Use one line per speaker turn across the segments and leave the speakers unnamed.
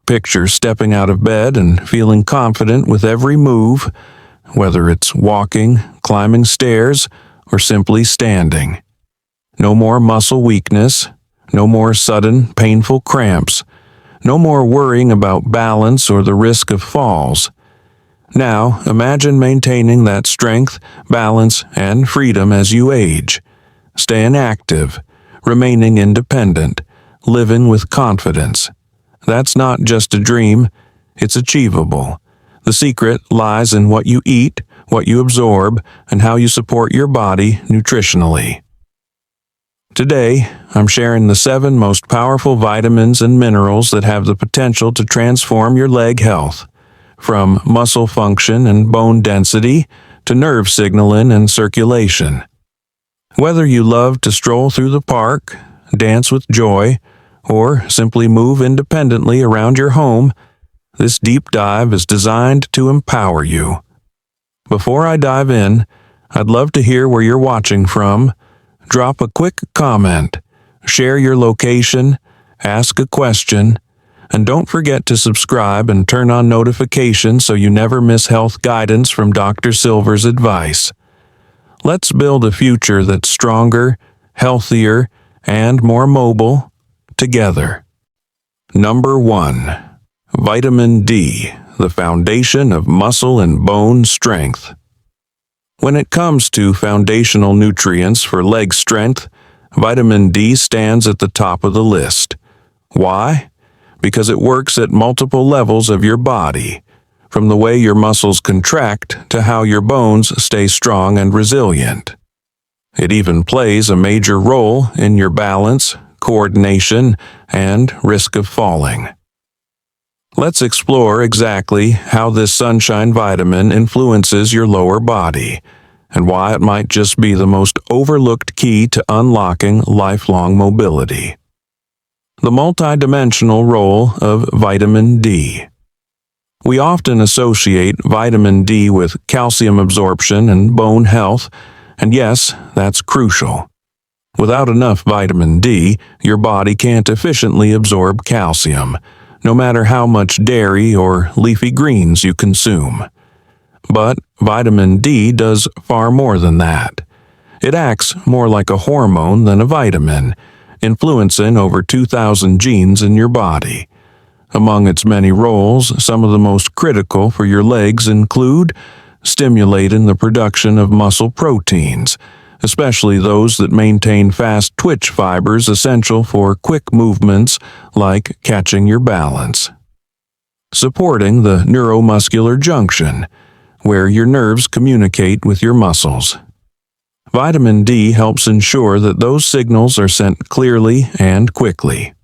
picture stepping out of bed and feeling confident with every move, whether it's walking, climbing stairs, or simply standing. No more muscle weakness, no more sudden, painful cramps, no more worrying about balance or the risk of falls. Now, imagine maintaining that strength, balance, and freedom as you age, staying active, remaining independent, living with confidence. That's not just a dream, it's achievable. The secret lies in what you eat, what you absorb, and how you support your body nutritionally. Today, I'm sharing the 7 most powerful vitamins and minerals that have the potential to transform your leg health, from muscle function and bone density to nerve signaling and circulation. Whether you love to stroll through the park, dance with joy, or simply move independently around your home, this deep dive is designed to empower you. Before I dive in, I'd love to hear where you're watching from. Drop a quick comment, share your location, ask a question, and don't forget to subscribe and turn on notifications so you never miss health guidance from Dr. Silver's advice. Let's build a future that's stronger, healthier, and more mobile together. Number 1. Vitamin D, the foundation of muscle and bone strength. When it comes to foundational nutrients for leg strength, vitamin D stands at the top of the list. Why? Because it works at multiple levels of your body, from the way your muscles contract to how your bones stay strong and resilient. It even plays a major role in your balance, coordination, and risk of falling. Let's explore exactly how this sunshine vitamin influences your lower body, and why it might just be the most overlooked key to unlocking lifelong mobility. The multidimensional role of vitamin D. We often associate vitamin D with calcium absorption and bone health, and yes, that's crucial. Without enough vitamin D, your body can't efficiently absorb calcium, no matter how much dairy or leafy greens you consume. But vitamin D does far more than that. It acts more like a hormone than a vitamin, influencing over 2,000 genes in your body. Among its many roles, some of the most critical for your legs include stimulating the production of muscle proteins, especially those that maintain fast twitch fibers essential for quick movements like catching your balance. Supporting the neuromuscular junction, where your nerves communicate with your muscles. Vitamin D helps ensure that those signals are sent clearly and quickly.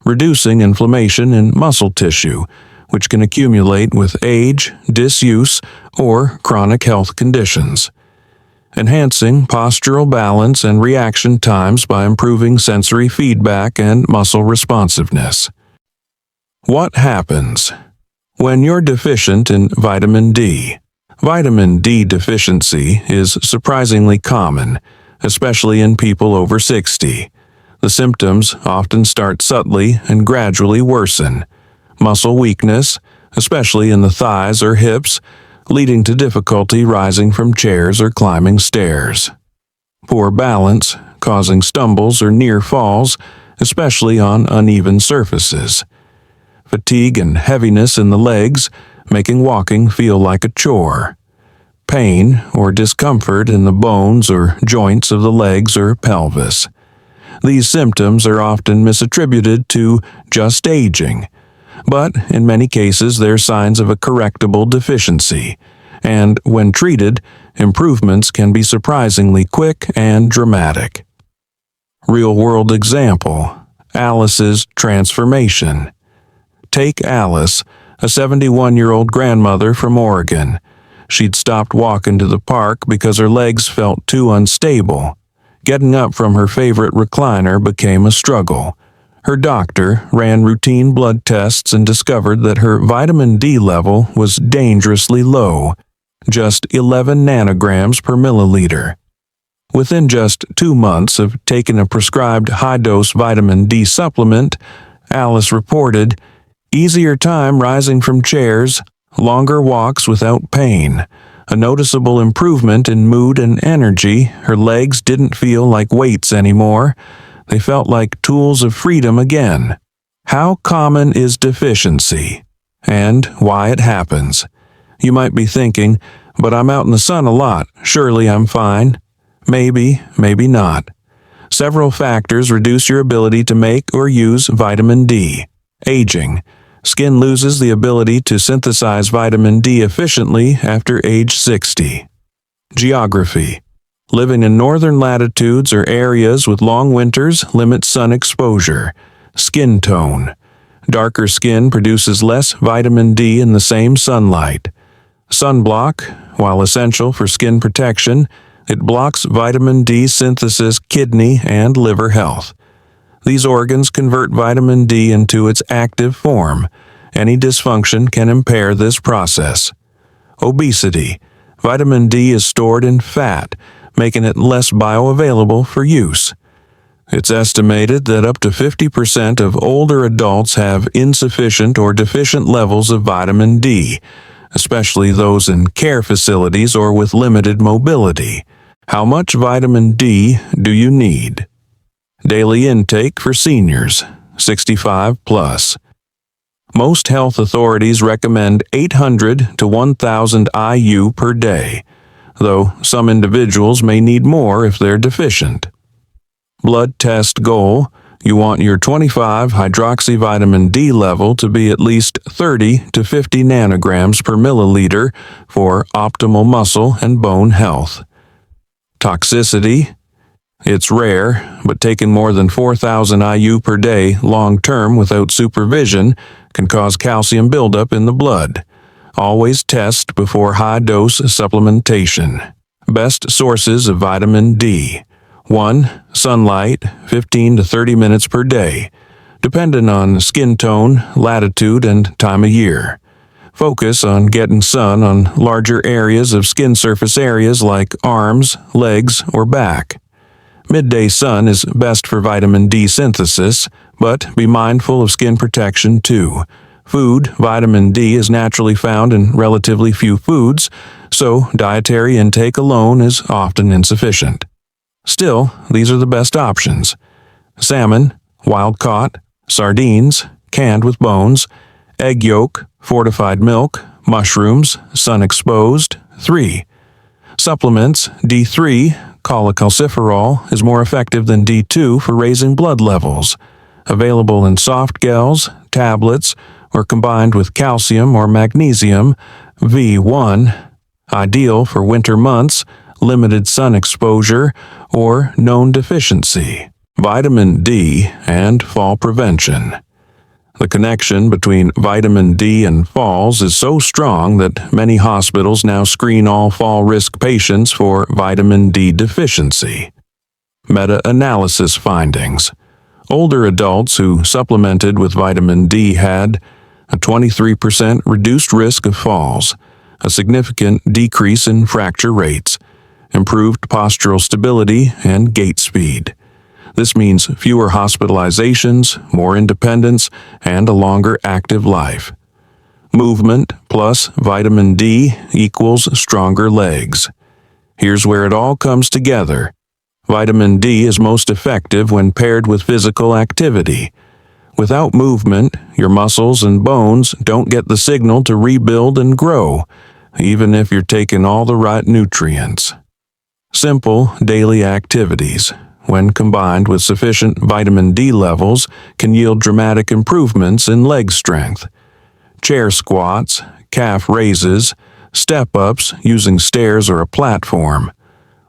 Reducing inflammation in muscle tissue, which can accumulate with age, disuse, or chronic health conditions. Enhancing postural balance and reaction times by improving sensory feedback and muscle responsiveness. What happens when you're deficient in vitamin D? Vitamin D deficiency is surprisingly common, especially in people over 60. The symptoms often start subtly and gradually worsen. Muscle weakness, especially in the thighs or hips, leading to difficulty rising from chairs or climbing stairs. Poor balance, causing stumbles or near falls, especially on uneven surfaces. Fatigue and heaviness in the legs, making walking feel like a chore. Pain or discomfort in the bones or joints of the legs or pelvis. These symptoms are often misattributed to just aging, but in many cases they're signs of a correctable deficiency, and when treated, improvements can be surprisingly quick and dramatic. Real-world example: Alice's transformation. Take Alice, a 71-year-old grandmother from Oregon. She'd stopped walking to the park because her legs felt too unstable. Getting up from her favorite recliner became a struggle. Her doctor ran routine blood tests and discovered that her vitamin D level was dangerously low, just 11 nanograms per milliliter. Within just 2 months of taking a prescribed high-dose vitamin D supplement, Alice reported, Easier time rising from chairs, longer walks without pain, a noticeable improvement in mood and energy. Her legs didn't feel like weights anymore. They felt like tools of freedom again. How common is deficiency? And why it happens? You might be thinking, but I'm out in the sun a lot. Surely I'm fine. Maybe, maybe not. Several factors reduce your ability to make or use vitamin D. Aging. Skin loses the ability to synthesize vitamin D efficiently after age 60. Geography. Living in northern latitudes or areas with long winters limits sun exposure. Skin tone. Darker skin produces less vitamin D in the same sunlight. Sunblock, while essential for skin protection, it blocks vitamin D synthesis, kidney, and liver health. These organs convert vitamin D into its active form. Any dysfunction can impair this process. Obesity. Vitamin D is stored in fat, making it less bioavailable for use. It's estimated that up to 50% of older adults have insufficient or deficient levels of vitamin D, especially those in care facilities or with limited mobility. How much vitamin D do you need? Daily intake for seniors, 65 plus. Most health authorities recommend 800 to 1,000 IU per day, though some individuals may need more if they're deficient. Blood test goal: you want your 25-hydroxyvitamin D level to be at least 30 to 50 nanograms per milliliter for optimal muscle and bone health. Toxicity: it's rare, but taking more than 4,000 IU per day long-term without supervision can cause calcium buildup in the blood. Always test before high-dose supplementation. Best sources of vitamin D. 1. Sunlight, 15 to 30 minutes per day, dependent on skin tone, latitude, and time of year. Focus on getting sun on larger areas of skin surface areas like arms, legs, or back. Midday sun is best for vitamin D synthesis, but be mindful of skin protection too. Food, vitamin D is naturally found in relatively few foods, so dietary intake alone is often insufficient. Still, these are the best options: salmon, wild-caught, sardines, canned with bones, egg yolk, fortified milk, mushrooms, sun-exposed. 3. Supplements: D3, cholecalciferol, is more effective than D2 for raising blood levels. Available in soft gels, tablets, or combined with calcium or magnesium. V1, ideal for winter months, limited sun exposure, or known deficiency. Vitamin D and fall prevention. The connection between vitamin D and falls is so strong that many hospitals now screen all fall risk patients for vitamin D deficiency. Meta-analysis findings. Older adults who supplemented with vitamin D had a 23% reduced risk of falls, a significant decrease in fracture rates, improved postural stability, and gait speed. This means fewer hospitalizations, more independence, and a longer active life. Movement plus vitamin D equals stronger legs. Here's where it all comes together. Vitamin D is most effective when paired with physical activity. Without movement, your muscles and bones don't get the signal to rebuild and grow, even if you're taking all the right nutrients. Simple daily activities, when combined with sufficient vitamin D levels, can yield dramatic improvements in leg strength. Chair squats, calf raises, step-ups using stairs or a platform.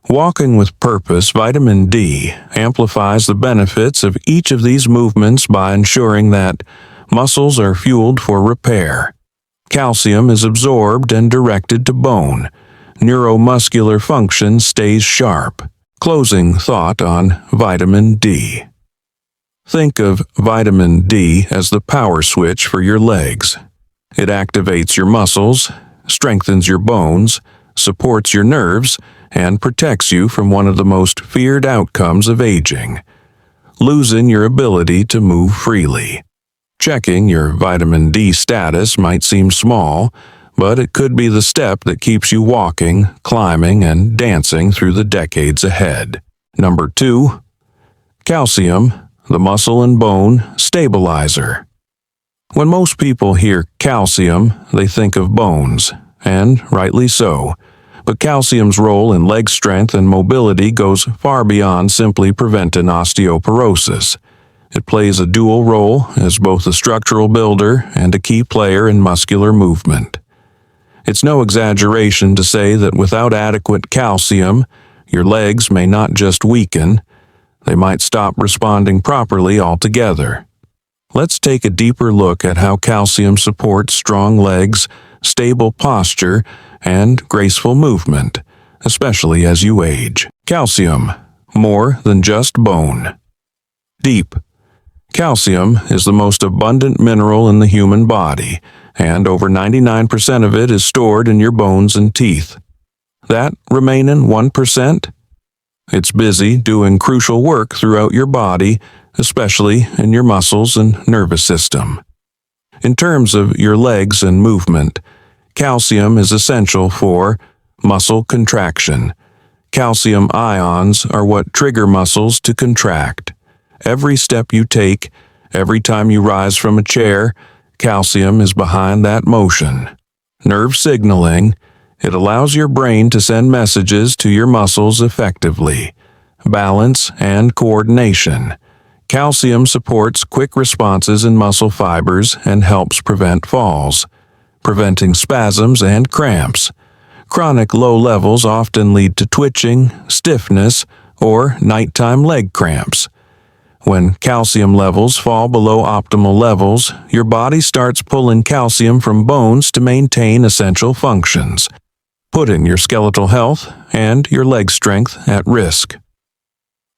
Walking with purpose, vitamin D amplifies the benefits of each of these movements by ensuring that muscles are fueled for repair. Calcium is absorbed and directed to bone. Neuromuscular function stays sharp. Closing thought on vitamin D. Think of vitamin D as the power switch for your legs. It activates your muscles, strengthens your bones, supports your nerves, and protects you from one of the most feared outcomes of aging: losing your ability to move freely. Checking your vitamin D status might seem small, but it could be the step that keeps you walking, climbing, and dancing through the decades ahead. Number 2. Calcium, the muscle and bone stabilizer. When most people hear calcium, they think of bones, and rightly so. But calcium's role in leg strength and mobility goes far beyond simply preventing osteoporosis. It plays a dual role as both a structural builder and a key player in muscular movement. It's no exaggeration to say that without adequate calcium, your legs may not just weaken, they might stop responding properly altogether. Let's take a deeper look at how calcium supports strong legs, stable posture, and graceful movement, especially as you age. Calcium, more than just bone. Deep. Calcium is the most abundant mineral in the human body, and over 99% of it is stored in your bones and teeth. That remaining 1%? It's busy doing crucial work throughout your body, especially in your muscles and nervous system. In terms of your legs and movement, calcium is essential for muscle contraction. Calcium ions are what trigger muscles to contract. Every step you take, every time you rise from a chair, calcium is behind that motion. Nerve signaling, it allows your brain to send messages to your muscles effectively. Balance and coordination. Calcium supports quick responses in muscle fibers and helps prevent falls, preventing spasms and cramps. Chronic low levels often lead to twitching, stiffness, or nighttime leg cramps. When calcium levels fall below optimal levels, your body starts pulling calcium from bones to maintain essential functions, putting your skeletal health and your leg strength at risk.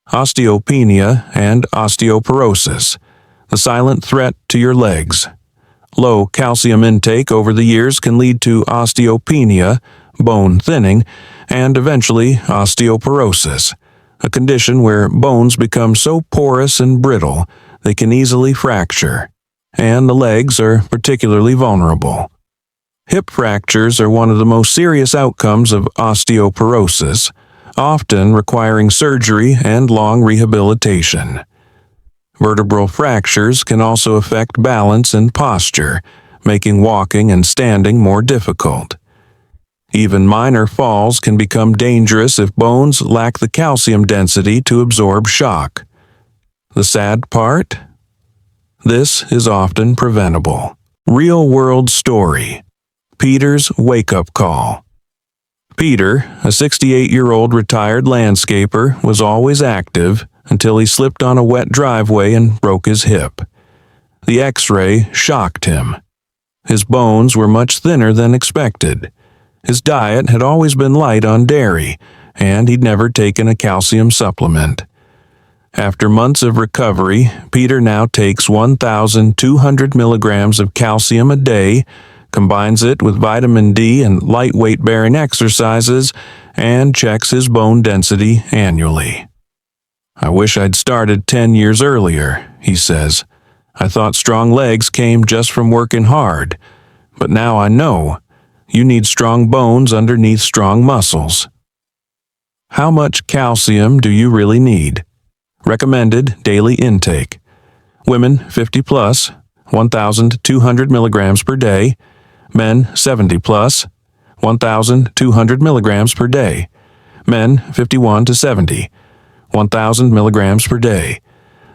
Osteopenia and osteoporosis, the silent threat to your legs. Low calcium intake over the years can lead to osteopenia, bone thinning, and eventually osteoporosis, a condition where bones become so porous and brittle they can easily fracture, and the legs are particularly vulnerable. Hip fractures are one of the most serious outcomes of osteoporosis, often requiring surgery and long rehabilitation. Vertebral fractures can also affect balance and posture, making walking and standing more difficult. Even minor falls can become dangerous if bones lack the calcium density to absorb shock. The sad part? This is often preventable. Real-world story. Peter's wake-up call. Peter, a 68-year-old retired landscaper, was always active until he slipped on a wet driveway and broke his hip. The X-ray shocked him. His bones were much thinner than expected. His diet had always been light on dairy, and he'd never taken a calcium supplement. After months of recovery, Peter now takes 1,200 milligrams of calcium a day, combines it with vitamin D and light weight-bearing exercises, and checks his bone density annually. "I wish I'd started 10 years earlier," he says. "I thought strong legs came just from working hard, but now I know. You need strong bones underneath strong muscles." How much calcium do you really need? Recommended daily intake. Women 50 plus, 1,200 milligrams per day. Men 70 plus, 1,200 milligrams per day. Men 51 to 70, 1,000 milligrams per day.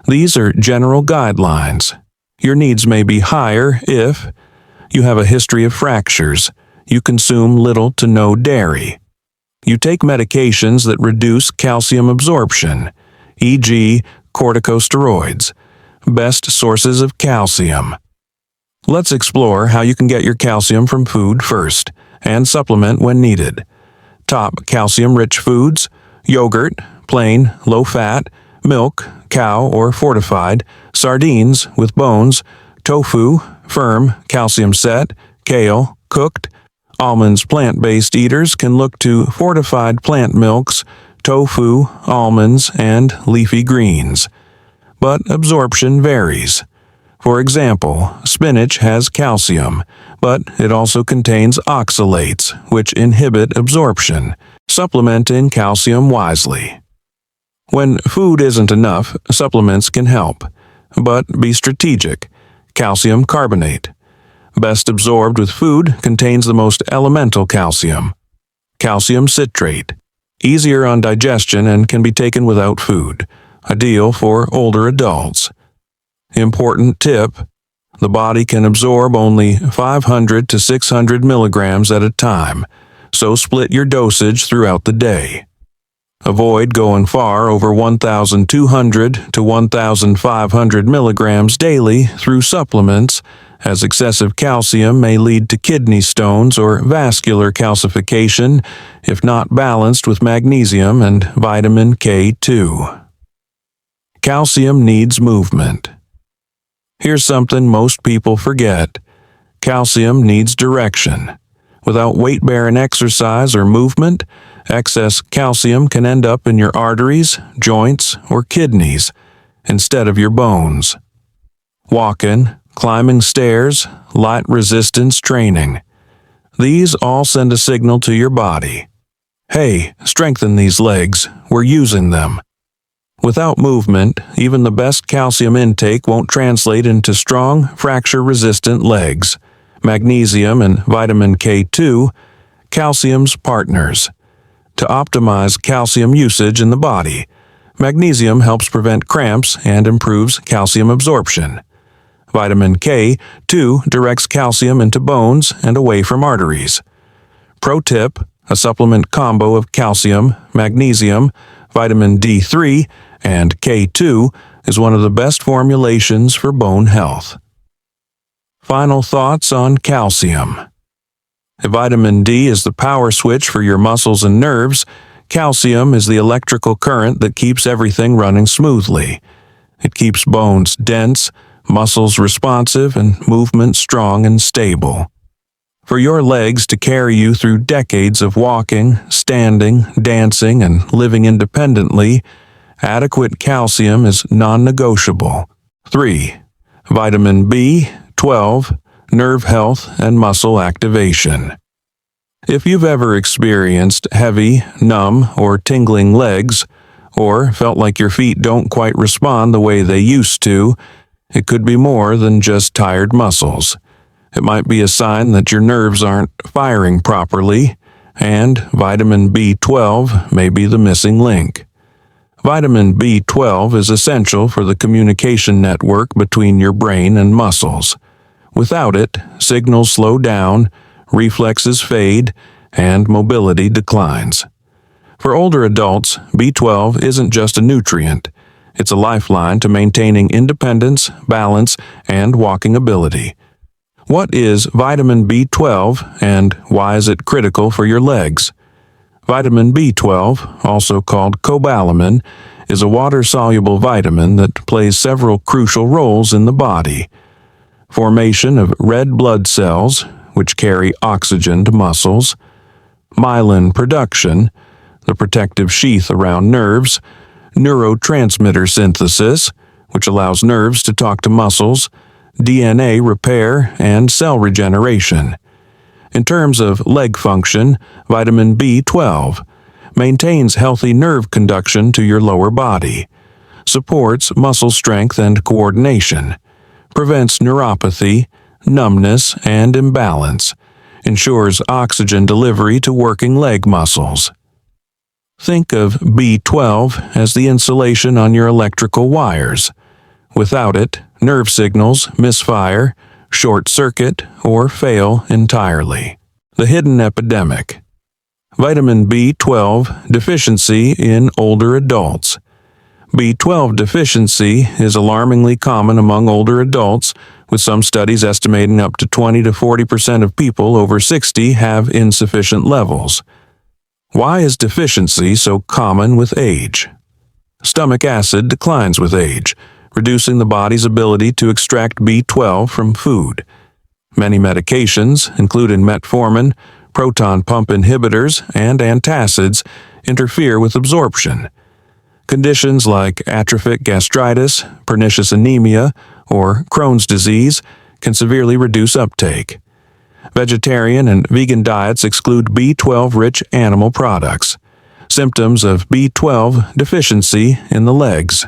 These are general guidelines. Your needs may be higher if you have a history of fractures, you consume little to no dairy, you take medications that reduce calcium absorption, e.g. corticosteroids, best sources of calcium. Let's explore how you can get your calcium from food first, and supplement when needed. Top calcium-rich foods: yogurt, plain, low-fat, milk, cow or fortified, sardines with bones, tofu, firm, calcium set, kale, cooked. Almonds. Plant-based eaters can look to fortified plant milks, tofu, almonds, and leafy greens. But absorption varies. For example, spinach has calcium, but it also contains oxalates, which inhibit absorption. Supplement in calcium wisely. When food isn't enough, supplements can help, but be strategic. Calcium carbonate. Best absorbed with food, contains the most elemental calcium. Calcium citrate. Easier on digestion and can be taken without food. Ideal for older adults. Important tip: the body can absorb only 500 to 600 milligrams at a time, so split your dosage throughout the day. Avoid going far over 1,200 to 1,500 milligrams daily through supplements, as excessive calcium may lead to kidney stones or vascular calcification if not balanced with magnesium and vitamin K2. Calcium needs movement. Here's something most people forget. Calcium needs direction. Without weight-bearing exercise or movement, excess calcium can end up in your arteries, joints, or kidneys, instead of your bones. Walking, climbing stairs, light resistance training. These all send a signal to your body. Hey, strengthen these legs, we're using them. Without movement, even the best calcium intake won't translate into strong, fracture-resistant legs. Magnesium and vitamin K2, calcium's partners. To optimize calcium usage in the body, magnesium helps prevent cramps and improves calcium absorption. Vitamin K2 directs calcium into bones and away from arteries. Pro tip: a supplement combo of calcium, magnesium, vitamin D3, and K2 is one of the best formulations for bone health. Final thoughts on calcium. Vitamin D is the power switch for your muscles and nerves. Calcium is the electrical current that keeps everything running smoothly. It keeps bones dense, muscles responsive, and movement strong and stable. For your legs to carry you through decades of walking, standing, dancing, and living independently, adequate calcium is non-negotiable. 3. Vitamin B12, nerve health and muscle activation. If you've ever experienced heavy, numb, or tingling legs, or felt like your feet don't quite respond the way they used to, it could be more than just tired muscles. It might be a sign that your nerves aren't firing properly, and vitamin B12 may be the missing link. Vitamin B12 is essential for the communication network between your brain and muscles. Without it, signals slow down, reflexes fade, and mobility declines. For older adults, B12 isn't just a nutrient. It's a lifeline to maintaining independence, balance, and walking ability. What is vitamin B12 and why is it critical for your legs? Vitamin B12, also called cobalamin, is a water-soluble vitamin that plays several crucial roles in the body. Formation of red blood cells, which carry oxygen to muscles. Myelin production, the protective sheath around nerves. Neurotransmitter synthesis, which allows nerves to talk to muscles. DNA repair and cell regeneration. In terms of leg function, vitamin B12 maintains healthy nerve conduction to your lower body, supports muscle strength and coordination, prevents neuropathy, numbness, and imbalance, ensures oxygen delivery to working leg muscles. Think of B12 as the insulation on your electrical wires. Without it, nerve signals misfire, short circuit, or fail entirely. The hidden epidemic. Vitamin B12 deficiency in older adults. B12 deficiency is alarmingly common among older adults, with some studies estimating up to 20 to 40% of people over 60 have insufficient levels. Why is deficiency so common with age? Stomach acid declines with age, reducing the body's ability to extract B12 from food. Many medications, including metformin, proton pump inhibitors, and antacids, interfere with absorption. Conditions like atrophic gastritis, pernicious anemia, or Crohn's disease can severely reduce uptake. Vegetarian and vegan diets exclude B12-rich animal products. Symptoms of B12 deficiency in the legs.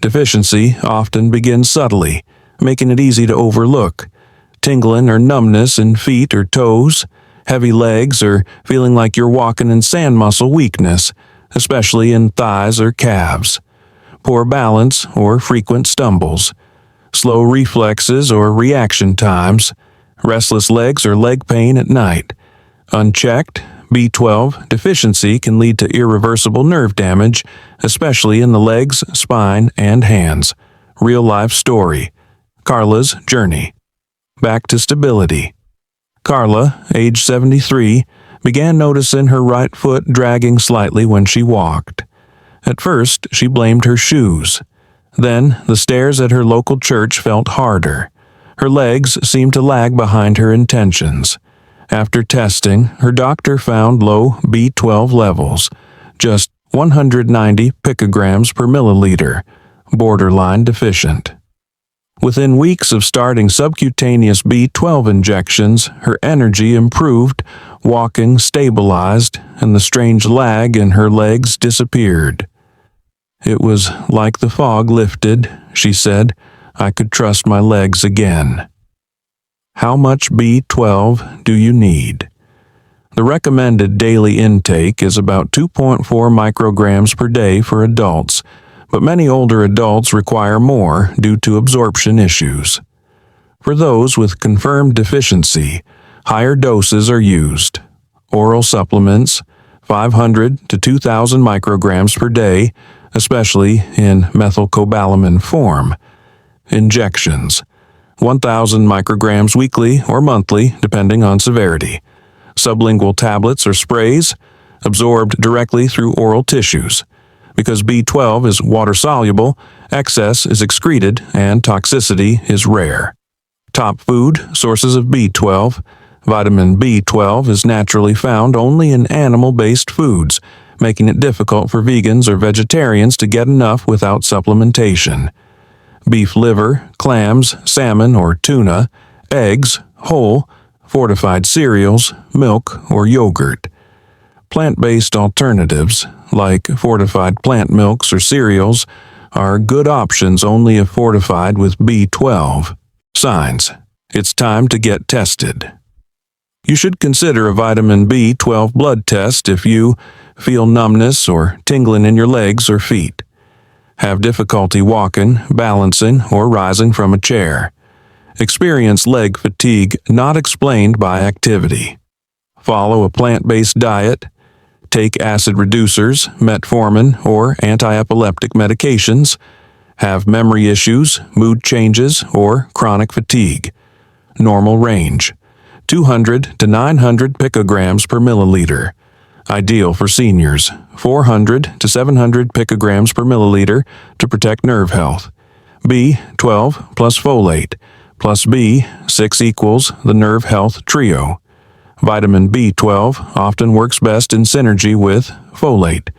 Deficiency often begins subtly, making it easy to overlook. Tingling or numbness in feet or toes, heavy legs, or feeling like you're walking in sand muscle weakness, especially in thighs or calves. Poor balance or frequent stumbles. Slow reflexes or reaction times. Restless legs or leg pain at night. Unchecked, B12 deficiency can lead to irreversible nerve damage, especially in the legs, spine, and hands. Real-life story. Carla's journey. Back to stability. Carla, age 73, began noticing her right foot dragging slightly when she walked. At first, she blamed her shoes. Then, the stairs at her local church felt harder. Her legs seemed to lag behind her intentions. After testing, her doctor found low B12 levels, just 190 picograms per milliliter, borderline deficient. Within weeks of starting subcutaneous B12 injections, her energy improved, walking stabilized, and the strange lag in her legs disappeared. It was like the fog lifted, she said. I could trust my legs again. How much B12 do you need? The recommended daily intake is about 2.4 micrograms per day for adults, but many older adults require more due to absorption issues. For those with confirmed deficiency, higher doses are used. Oral supplements, 500 to 2,000 micrograms per day, especially in methylcobalamin form. Injections, 1,000 micrograms weekly or monthly, depending on severity. Sublingual tablets or sprays, absorbed directly through oral tissues. Because B12 is water-soluble, excess is excreted and toxicity is rare. Top food sources of B12. Vitamin B12 is naturally found only in animal-based foods, making it difficult for vegans or vegetarians to get enough without supplementation. Beef liver, clams, salmon or tuna, eggs, whole, fortified cereals, milk, or yogurt. Plant-based alternatives, like fortified plant milks or cereals, are good options only if fortified with B12. Signs: it's time to get tested. You should consider a vitamin B12 blood test if you feel numbness or tingling in your legs or feet. Have difficulty walking, balancing, or rising from a chair. Experience leg fatigue not explained by activity. Follow a plant-based diet. Take acid reducers, metformin, or anti-epileptic medications. Have memory issues, mood changes, or chronic fatigue. Normal range: 200 to 900 picograms per milliliter. Ideal for seniors: 400 to 700 picograms per milliliter to protect nerve health. B12 plus folate plus B6 equals the nerve health trio. Vitamin B12 often works best in synergy with folate.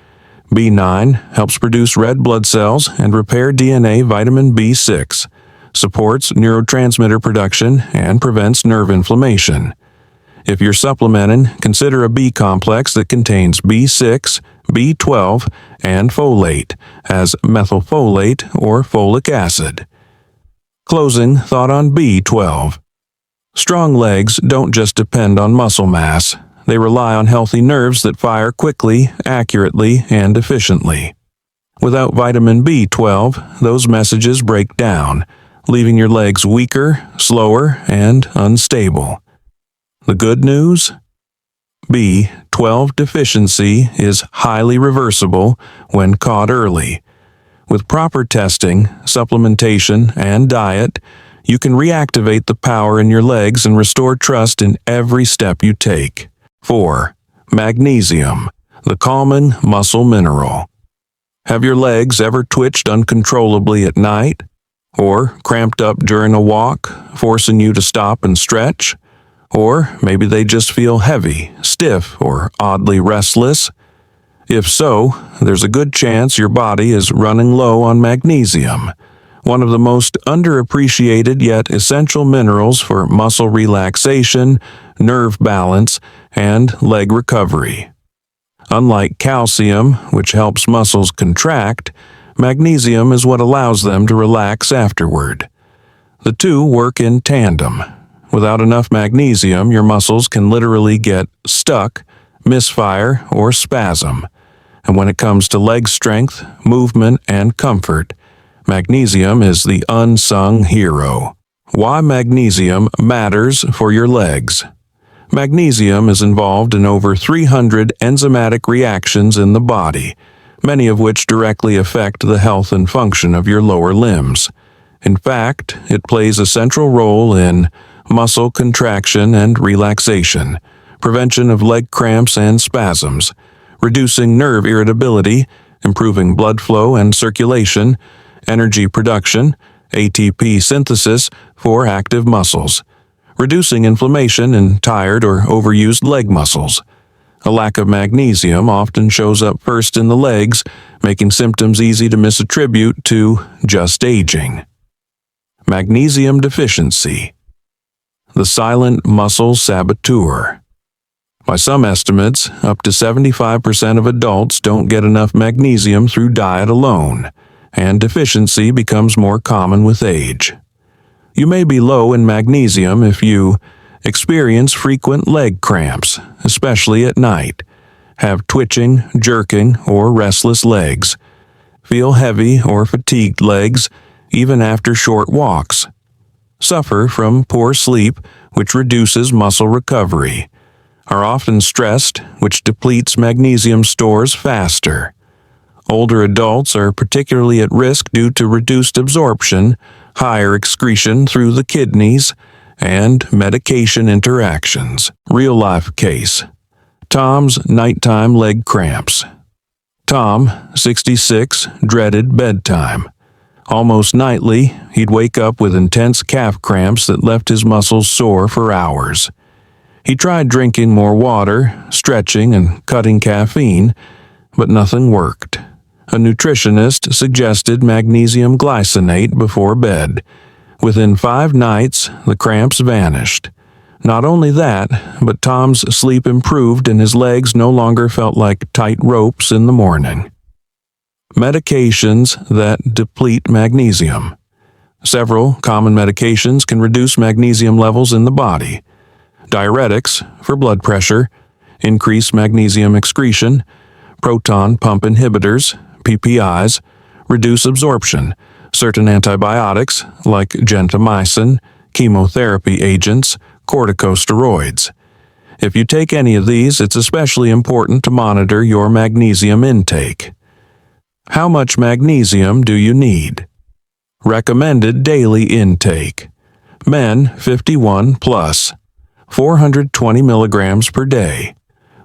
B9 helps produce red blood cells and repair DNA. Vitamin B6 supports neurotransmitter production and prevents nerve inflammation. If you're supplementing, consider a B complex that contains B6, B12, and folate as methylfolate or folic acid. Closing thought on B12. Strong legs don't just depend on muscle mass. They rely on healthy nerves that fire quickly, accurately, and efficiently. Without vitamin B12, those messages break down, leaving your legs weaker, slower, and unstable. The good news? B12 deficiency is highly reversible when caught early. With proper testing, supplementation, and diet, you can reactivate the power in your legs and restore trust in every step you take. 4. Magnesium, the calming muscle mineral. Have your legs ever twitched uncontrollably at night? Or cramped up during a walk, forcing you to stop and stretch? Or maybe they just feel heavy, stiff, or oddly restless? If so, there's a good chance your body is running low on magnesium. one of the most underappreciated yet essential minerals for muscle relaxation, nerve balance, and leg recovery. Unlike calcium, which helps muscles contract, magnesium is what allows them to relax afterward. The two work in tandem. Without enough magnesium, your muscles can literally get stuck, misfire, or spasm. And when it comes to leg strength, movement, and comfort, magnesium is the unsung hero. Why magnesium matters for your legs. Magnesium is involved in over 300 enzymatic reactions in the body, many of which directly affect the health and function of your lower limbs. In fact, it plays a central role in muscle contraction and relaxation, prevention of leg cramps and spasms, reducing nerve irritability, improving blood flow and circulation, energy production, ATP synthesis for active muscles, reducing inflammation in tired or overused leg muscles. A lack of magnesium often shows up first in the legs, making symptoms easy to misattribute to just aging. Magnesium deficiency. The silent muscle saboteur. By some estimates, up to 75% of adults don't get enough magnesium through diet alone, and deficiency becomes more common with age. You may be low in magnesium if you experience frequent leg cramps, especially at night, have twitching, jerking, or restless legs, feel heavy or fatigued legs even after short walks, suffer from poor sleep, which reduces muscle recovery, are often stressed, which depletes magnesium stores faster. Older adults are particularly at risk due to reduced absorption, higher excretion through the kidneys, and medication interactions. Real-life case. Tom's nighttime leg cramps. Tom, 66, dreaded bedtime. Almost nightly, he'd wake up with intense calf cramps that left his muscles sore for hours. He tried drinking more water, stretching, and cutting caffeine, but nothing worked. A nutritionist suggested magnesium glycinate before bed. Within 5 nights, the cramps vanished. Not only that, but Tom's sleep improved and his legs no longer felt like tight ropes in the morning. Medications that deplete magnesium. Several common medications can reduce magnesium levels in the body. Diuretics for blood pressure, increase magnesium excretion, proton pump inhibitors, PPIs, reduce absorption, certain antibiotics like gentamicin, chemotherapy agents, corticosteroids. If you take any of these, it's especially important to monitor your magnesium intake. How much magnesium do you need? Recommended daily intake. Men 51 plus, 420 milligrams per day.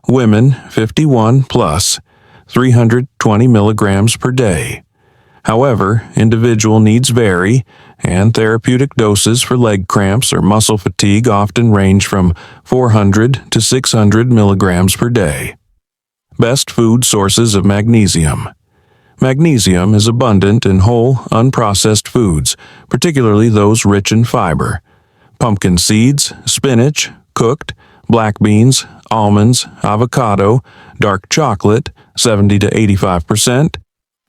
Women 51 plus, 320 milligrams per day. However, individual needs vary, and therapeutic doses for leg cramps or muscle fatigue often range from 400 to 600 milligrams per day. Best food sources of magnesium. Magnesium is abundant in whole, unprocessed foods, particularly those rich in fiber. Pumpkin seeds, spinach, cooked, black beans, almonds, avocado, dark chocolate, 70 to 85%,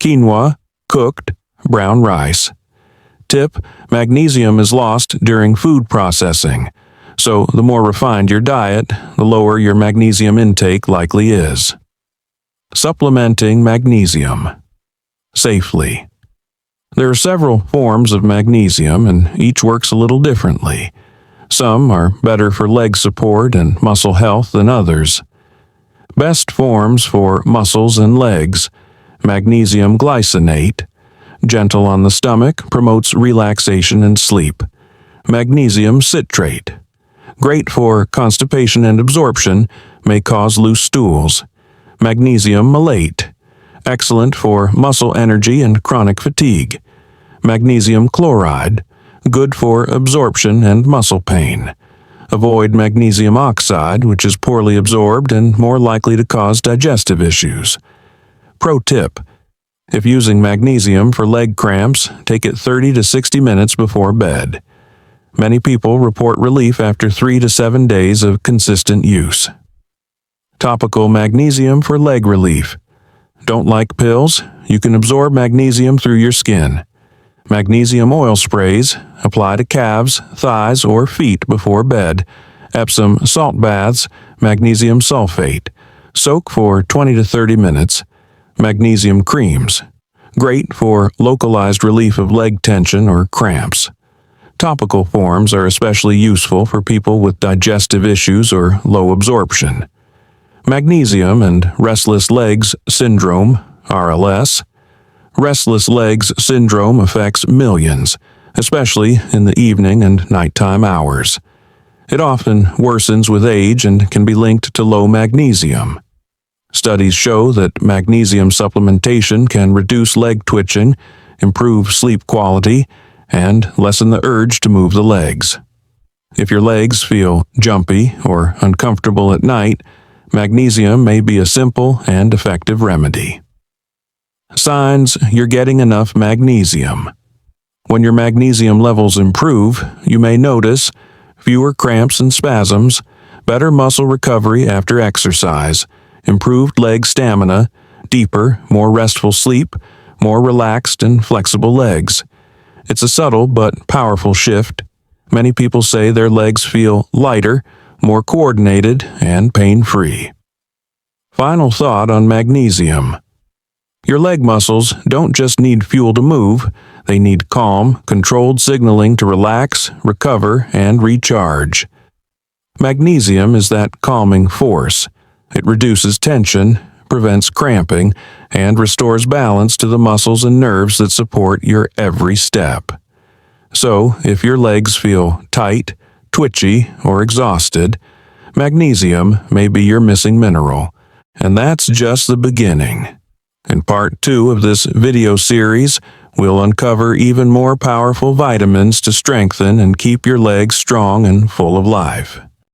quinoa, cooked, brown rice. Tip: magnesium is lost during food processing, so the more refined your diet, the lower your magnesium intake likely is. Supplementing magnesium. Safely. There are several forms of magnesium, and each works a little differently. Some are better for leg support and muscle health than others. Best forms for muscles and legs: magnesium glycinate, gentle on the stomach, promotes relaxation and sleep. Magnesium citrate, great for constipation and absorption, may cause loose stools. Magnesium malate, excellent for muscle energy and chronic fatigue. Magnesium chloride, good for absorption and muscle pain. Avoid magnesium oxide, which is poorly absorbed and more likely to cause digestive issues. Pro tip: If using magnesium for leg cramps, take it 30 to 60 minutes before bed. Many people report relief after 3 to 7 days of consistent use. Topical magnesium for leg relief. Don't like pills? You can absorb magnesium through your skin. Magnesium oil sprays, apply to calves, thighs, or feet before bed. Epsom salt baths, magnesium sulfate. Soak for 20 to 30 minutes. Magnesium creams. Great for localized relief of leg tension or cramps. Topical forms are especially useful for people with digestive issues or low absorption. Magnesium and restless legs syndrome, RLS. Restless legs syndrome affects millions, especially in the evening and nighttime hours. It often worsens with age and can be linked to low magnesium. Studies show that magnesium supplementation can reduce leg twitching, improve sleep quality, and lessen the urge to move the legs. If your legs feel jumpy or uncomfortable at night, magnesium may be a simple and effective remedy. Signs you're getting enough magnesium. When your magnesium levels improve, you may notice fewer cramps and spasms, better muscle recovery after exercise, improved leg stamina, deeper, more restful sleep, more relaxed and flexible legs. It's a subtle but powerful shift. Many people say their legs feel lighter, more coordinated, and pain-free. Final thought on magnesium. Your leg muscles don't just need fuel to move, they need calm, controlled signaling to relax, recover, and recharge. Magnesium is that calming force. It reduces tension, prevents cramping, and restores balance to the muscles and nerves that support your every step. So, if your legs feel tight, twitchy, or exhausted, magnesium may be your missing mineral. And that's just the beginning. In part 2 of this video series, we'll uncover even more powerful vitamins to strengthen and keep your legs strong and full of life.